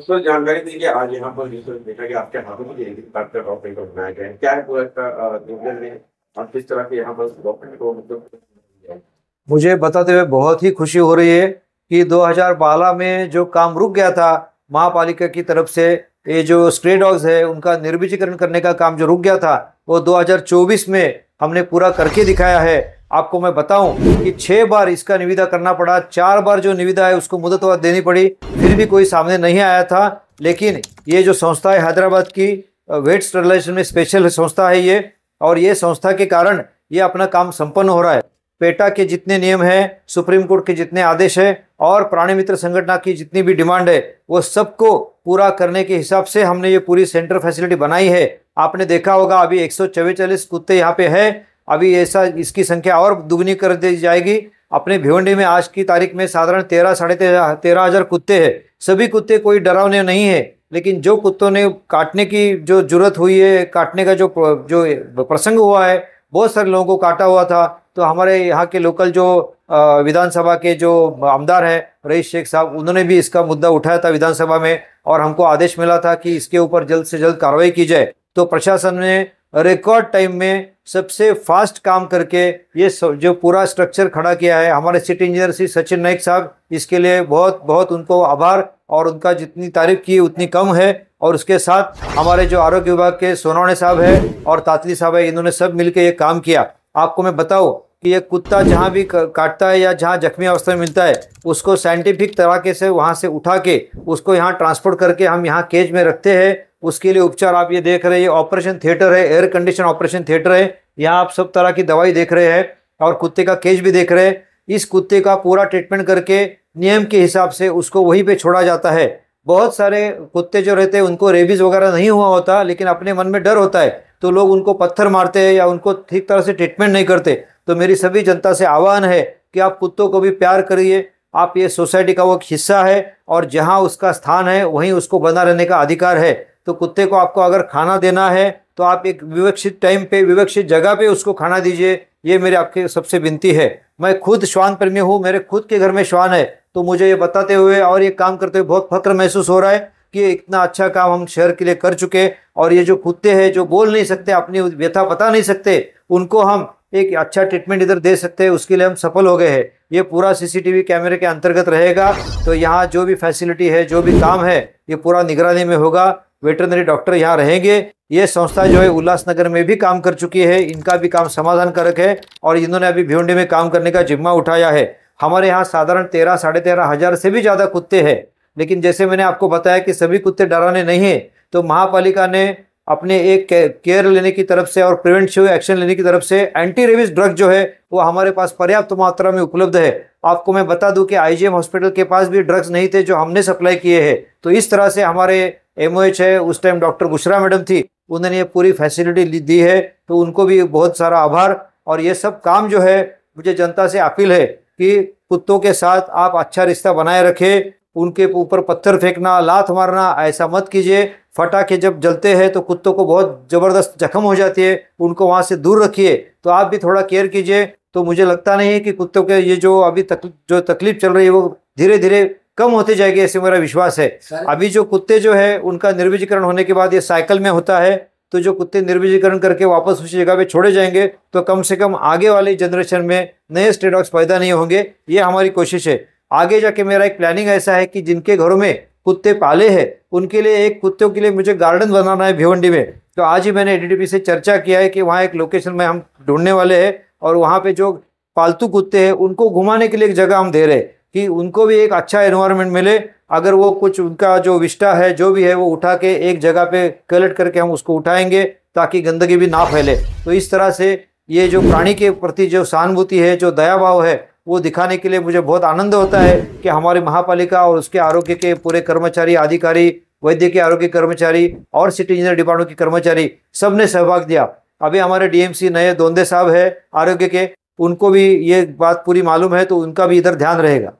दोस्तों जानकारी दीजिए। आज यहाँ पर देखा कि आपके हाथों में डॉक्टर डॉक्टर को बनाया गया है, क्या है पूरा इसका डिवीजन में और किस तरह के यहाँ पर डॉक्टर को मतलब। मुझे बताते हुए बहुत ही खुशी हो रही है कि 2012 में जो काम रुक गया था महापालिका की तरफ से, ये जो स्ट्रे डॉग्स है उनका निर्बीजीकरण करने का काम जो रुक गया था वो 2024 में हमने पूरा करके दिखाया है। आपको मैं बताऊं कि 6 बार इसका निविदा करना पड़ा, 4 बार जो निविदा है उसको मुदत देनी पड़ी, फिर भी कोई सामने नहीं आया था। लेकिन ये जो संस्था है हैदराबाद की वेट स्टरलाइजेशन में स्पेशल संस्था है ये, और ये संस्था के कारण ये अपना काम संपन्न हो रहा है। पेटा के जितने नियम हैं, सुप्रीम कोर्ट के जितने आदेश हैं और प्राणी मित्र संगठन की जितनी भी डिमांड है वो सबको पूरा करने के हिसाब से हमने ये पूरी सेंटर फैसिलिटी बनाई है। आपने देखा होगा अभी 144 कुत्ते यहाँ पे हैं, अभी ऐसा इसकी संख्या और दुगनी कर दी जाएगी। अपने भिवंडी में आज की तारीख में साधारण 13 साढ़े 13 हजार कुत्ते हैं। सभी कुत्ते कोई डरावने नहीं है, लेकिन जो कुत्तों ने काटने की जो जरूरत हुई है, काटने का जो प्रसंग हुआ है, बहुत सारे लोगों को काटा हुआ था, तो हमारे यहाँ के लोकल जो विधानसभा के जो आमदार हैं रईस शेख साहब, उन्होंने भी इसका मुद्दा उठाया था विधानसभा में और हमको आदेश मिला था कि इसके ऊपर जल्द से जल्द कार्रवाई की जाए। तो प्रशासन ने रिकॉर्ड टाइम में सबसे फास्ट काम करके ये जो पूरा स्ट्रक्चर खड़ा किया है। हमारे सिटी इंजीनियर श्री सचिन नाइक साहब, इसके लिए बहुत बहुत उनको आभार, और उनका जितनी तारीफ की उतनी कम है। और उसके साथ हमारे जो आरोग्य विभाग के सोनवणे साहब है और तातली साहब है, इन्होंने सब मिलकर ये काम किया। आपको मैं बताऊं कि ये कुत्ता जहाँ भी काटता है या जहाँ जख्मी अवस्था में मिलता है उसको साइंटिफिक तरीके से वहाँ से उठा के उसको यहाँ ट्रांसपोर्ट करके हम यहाँ केज में रखते हैं। उसके लिए उपचार आप ये देख रहे हैं, ऑपरेशन थिएटर है, एयर कंडीशन ऑपरेशन थिएटर है, यहाँ आप सब तरह की दवाई देख रहे हैं और कुत्ते का केज भी देख रहे हैं। इस कुत्ते का पूरा ट्रीटमेंट करके नियम के हिसाब से उसको वहीं पे छोड़ा जाता है। बहुत सारे कुत्ते जो रहते हैं उनको रेबीज वगैरह नहीं हुआ होता, लेकिन अपने मन में डर होता है तो लोग उनको पत्थर मारते हैं या उनको ठीक तरह से ट्रीटमेंट नहीं करते। तो मेरी सभी जनता से आह्वान है कि आप कुत्तों को भी प्यार करिए। आप ये सोसाइटी का वो हिस्सा है और जहाँ उसका स्थान है वहीं उसको बना रहने का अधिकार है। तो कुत्ते को आपको अगर खाना देना है तो आप एक विवक्षित टाइम पे विवक्षित जगह पे उसको खाना दीजिए, ये मेरे आपके सबसे विनती है। मैं खुद श्वान प्रेमी हूँ, मेरे खुद के घर में श्वान है, तो मुझे ये बताते हुए और ये काम करते हुए बहुत फक्र महसूस हो रहा है कि इतना अच्छा काम हम शहर के लिए कर चुके। और ये जो कुत्ते हैं जो बोल नहीं सकते, अपनी व्यथा बता नहीं सकते, उनको हम एक अच्छा ट्रीटमेंट इधर दे सकते हैं, उसके लिए हम सफल हो गए हैं। ये पूरा सीसीटीवी कैमरे के अंतर्गत रहेगा, तो यहाँ जो भी फैसिलिटी है, जो भी काम है, ये पूरा निगरानी में होगा। वेटरनरी डॉक्टर यहाँ रहेंगे। ये संस्था जो है उल्लासनगर में भी काम कर चुकी है, इनका भी काम समाधान कारक है और इन्होंने अभी भिवंडी में काम करने का जिम्मा उठाया है। हमारे यहाँ साधारण 13 साढ़े 13 हजार से भी ज़्यादा कुत्ते हैं, लेकिन जैसे मैंने आपको बताया कि सभी कुत्ते डराने नहीं हैं, तो महापालिका ने अपने एक केयर लेने की तरफ से और प्रिवेंटिव एक्शन लेने की तरफ से एंटी रेबीज ड्रग जो है वो हमारे पास पर्याप्त मात्रा में उपलब्ध है। आपको मैं बता दूं कि आईजीएम हॉस्पिटल के पास भी ड्रग्स नहीं थे जो हमने सप्लाई किए हैं। तो इस तरह से हमारे एमओएच है, उस टाइम डॉक्टर बुशरा मैडम थी, उन्होंने ये पूरी फैसिलिटी दी है, तो उनको भी बहुत सारा आभार। और ये सब काम जो है, मुझे जनता से अपील है कि कुत्तों के साथ आप अच्छा रिश्ता बनाए रखें। उनके ऊपर पत्थर फेंकना, लात मारना ऐसा मत कीजिए। फटाके जब जलते हैं तो कुत्तों को बहुत ज़बरदस्त जख्म हो जाती है, उनको वहाँ से दूर रखिए। तो आप भी थोड़ा केयर कीजिए। तो मुझे लगता नहीं है कि कुत्तों के ये जो अभी जो तकलीफ चल रही है वो धीरे धीरे कम होती जाएगी, ऐसे मेरा विश्वास है। अभी जो कुत्ते जो है उनका निर्बीजीकरण होने के बाद ये साइकिल में होता है, तो जो कुत्ते निर्बीजीकरण करके वापस उसी जगह पे छोड़े जाएंगे तो कम से कम आगे वाली जनरेशन में नए स्ट्रे डॉग्स पैदा नहीं होंगे। ये हमारी कोशिश है। आगे जाके मेरा एक प्लानिंग ऐसा है कि जिनके घरों में कुत्ते पाले हैं उनके लिए एक कुत्तों के लिए मुझे गार्डन बनाना है भिवंडी में। तो आज ही मैंने एडीडीपी से चर्चा किया है कि वहाँ एक लोकेशन में हम ढूंढने वाले हैं और वहाँ पे जो पालतू कुत्ते हैं उनको घुमाने के लिए एक जगह हम दे रहे हैं कि उनको भी एक अच्छा एनवायरनमेंट मिले। अगर वो कुछ उनका जो विष्टा है जो भी है वो उठा के एक जगह पे कलेक्ट करके हम उसको उठाएंगे ताकि गंदगी भी ना फैले। तो इस तरह से ये जो प्राणी के प्रति जो सहानुभूति है, जो दया भाव है, वो दिखाने के लिए मुझे बहुत आनंद होता है कि हमारी महापालिका और उसके आरोग्य के पूरे कर्मचारी, अधिकारी, वैद्य के आरोग्य कर्मचारी और सिटी इंजीनियर डिपार्टमेंट के कर्मचारी सब ने सहभाग दिया। अभी हमारे डीएमसी नए दोंदे साहब है आरोग्य के, उनको भी ये बात पूरी मालूम है, तो उनका भी इधर ध्यान रहेगा।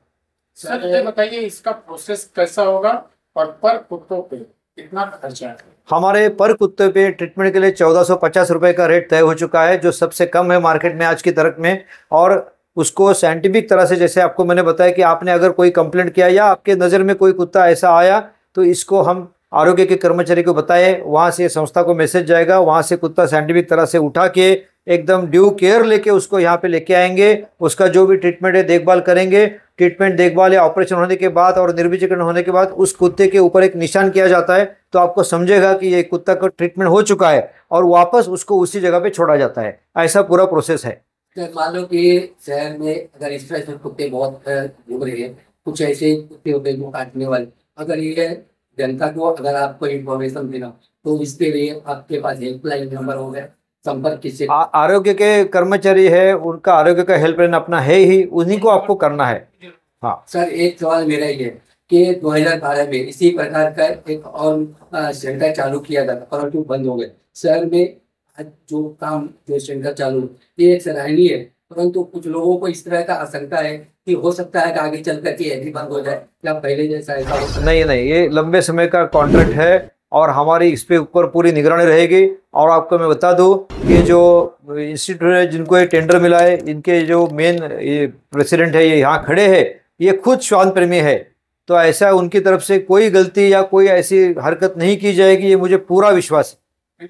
सर ये बताइए इसका प्रोसेस कैसा होगा और पर कुत्तों पे कितना खर्चा है? हमारे पर कुत्ते पे ट्रीटमेंट के लिए 1450 रुपए का रेट तय हो चुका है, जो सबसे कम है मार्केट में आज की तारीख में। और उसको साइंटिफिक तरह से, जैसे आपको मैंने बताया कि आपने अगर कोई कंप्लेंट किया या आपके नज़र में कोई कुत्ता ऐसा आया तो इसको हम आरोग्य के कर्मचारी को बताएं, वहाँ से संस्था को मैसेज जाएगा, वहाँ से कुत्ता साइंटिफिक तरह से उठा के एकदम ड्यू केयर लेके उसको यहाँ पे लेके आएंगे। उसका जो भी ट्रीटमेंट है देखभाल करेंगे। ट्रीटमेंट देखभाल या ऑपरेशन होने के बाद और निर्विजीकरण होने के बाद उस कुत्ते के ऊपर एक निशान किया जाता है, तो आपको समझेगा कि ये कुत्ता का ट्रीटमेंट हो चुका है और वापस उसको उसी जगह पे छोड़ा जाता है। ऐसा पूरा प्रोसेस है। सर मान लो कि शहर में अगर इस तरह से कुत्ते बहुत घूम रहे हैं, कुछ ऐसे कुत्ते होते हैं जो काटने वाले, अगर ये जनता को अगर आपको इन्फॉर्मेशन देना तो इसके लिए आपके पास हेल्पलाइन नंबर होगा, संपर्क किससे? आरोग्य के कर्मचारी है, उनका आरोग्य का हेल्पलाइन अपना है ही, उन्हीं को आपको करना है। हाँ सर एक सवाल मेरा ये है कि 2012 में इसी प्रकार का एक और सेंटर चालू किया था परंतु बंद हो गए। शहर में आज जो काम जो सेंटर चालू ये एक सराहनीय है, परंतु कुछ लोगों को इस तरह का आशंका है कि हो सकता है कि आगे चल करके ये भी बंद हो जाए या पहले जैसा ऐसा हो सकता है? नहीं नहीं, ये लंबे समय का कॉन्ट्रैक्ट है और हमारी इस पे ऊपर पूरी निगरानी रहेगी। और आपको मैं बता दूं कि जो इंस्टीट्यूट है जिनको ये टेंडर मिला है, इनके जो मेन ये प्रेसिडेंट है, ये यहाँ खड़े हैं, ये खुद श्वान प्रेमी है। तो ऐसा उनकी तरफ से कोई गलती या कोई ऐसी हरकत नहीं की जाएगी, ये मुझे पूरा विश्वास है।